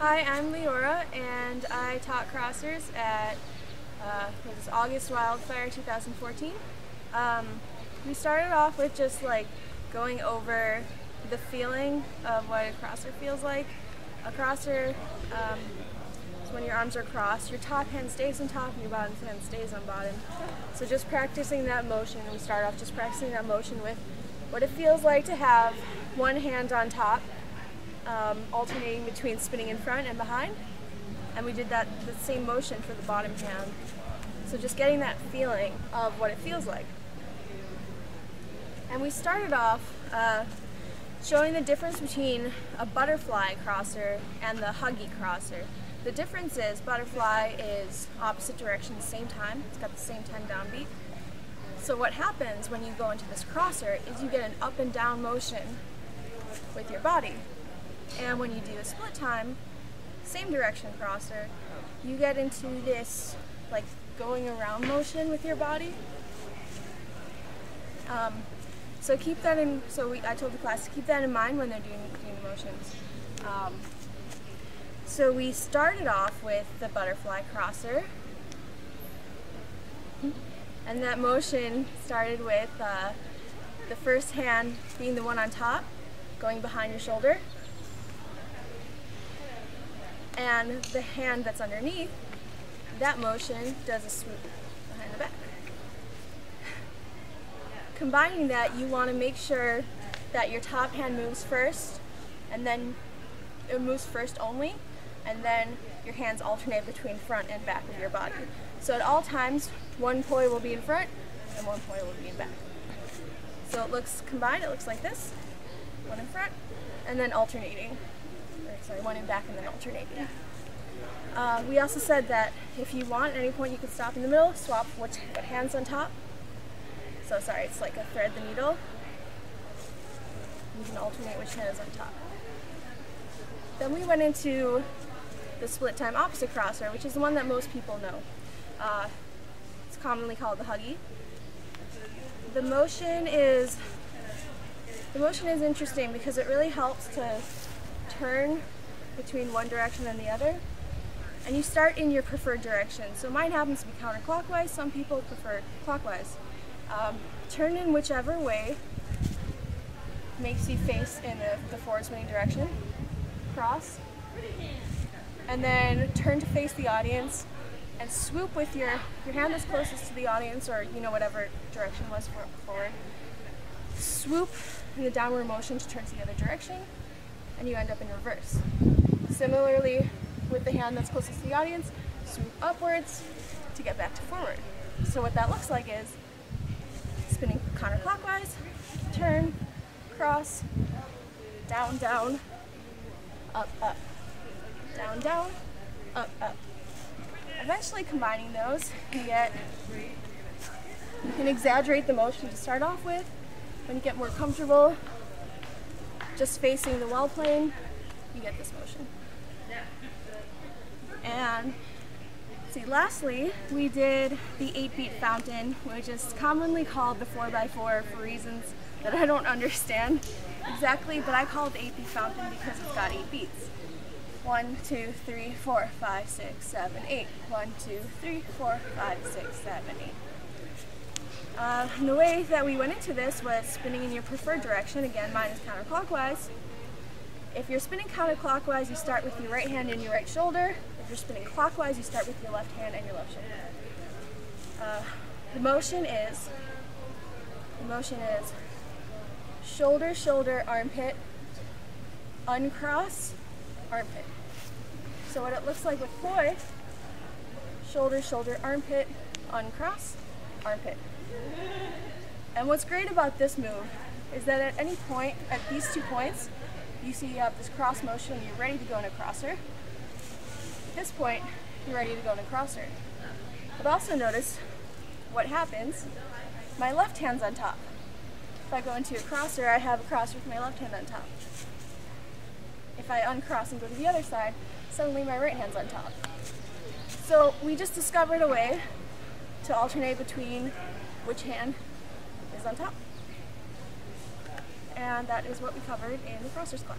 Hi, I'm Leora, and I taught crossers at August Wildfire 2014. We started off with just like going over the feeling of what a crosser feels like. A crosser is when your arms are crossed, your top hand stays on top and your bottom hand stays on bottom. So just practicing that motion, we start off just practicing that motion with what it feels like to have one hand on top, alternating between spinning in front and behind, and we did the same motion for the bottom hand. So just getting that feeling of what it feels like. And we started off showing the difference between a butterfly crosser and the Huggy crosser. The difference is butterfly is opposite direction at the same time. It's got the same 10 downbeat. So what happens when you go into this crosser is you get an up and down motion with your body. And when you do a split time, same direction crosser, you get into this like going around motion with your body. So keep that in. I told the class to keep that in mind when they're doing the motions. So we started off with the butterfly crosser, and that motion started with the first hand being the one on top, going behind your shoulder, and the hand that's underneath, that motion does a swoop behind the back. Combining that, you want to make sure that your top hand moves first, and then it moves first only, and then your hands alternate between front and back of your body. So at all times, one poi will be in front and one poi will be in back. So it looks combined, it looks like this, one in front, and then alternating. One in back and then alternating. We also said that if you want, at any point you can stop in the middle, swap what hand's on top. So it's like a thread the needle. You can alternate which hand is on top. Then we went into the split time opposite crosser, which is the one that most people know. It's commonly called the Huggy. The motion is interesting because it really helps to turn between one direction and the other, and you start in your preferred direction. So mine happens to be counterclockwise, some people prefer clockwise. Turn in whichever way makes you face in the forward spinning direction, cross, and then turn to face the audience and swoop with your hand that's closest to the audience, or whatever direction was forward. Swoop in the downward motion to turn to the other direction, and you end up in reverse. Similarly, with the hand that's closest to the audience, swoop upwards to get back to forward. So what that looks like is spinning counterclockwise, turn, cross, down, down, up, up, down, down, up, up. Eventually combining those, you can exaggerate the motion to start off with. When you get more comfortable just facing the wall plane, you get this motion. And lastly, we did the 8-beat fountain, which is commonly called the 4x4 for reasons that I don't understand exactly, but I call it the 8-beat fountain because it's got 8 beats. 1, 2, 3, 4, 5, 6, 7, 8. 1, 2, 3, 4, 5, 6, 7, 8. And the way that we went into this was spinning in your preferred direction. Again, mine is counterclockwise. If you're spinning counterclockwise, you start with your right hand and your right shoulder. If you're spinning clockwise, you start with your left hand and your left shoulder. The motion is shoulder, shoulder, armpit, uncross, armpit. So what it looks like with poi, shoulder, shoulder, armpit, uncross, armpit. And what's great about this move is that at any point, at these 2 points, you see you have this cross motion and you're ready to go in a crosser. At this point, you're ready to go in a crosser. But also notice what happens. My left hand's on top. If I go into a crosser, I have a crosser with my left hand on top. If I uncross and go to the other side, suddenly my right hand's on top. So we just discovered a way to alternate between which hand is on top. And that is what we covered in the Crossers class.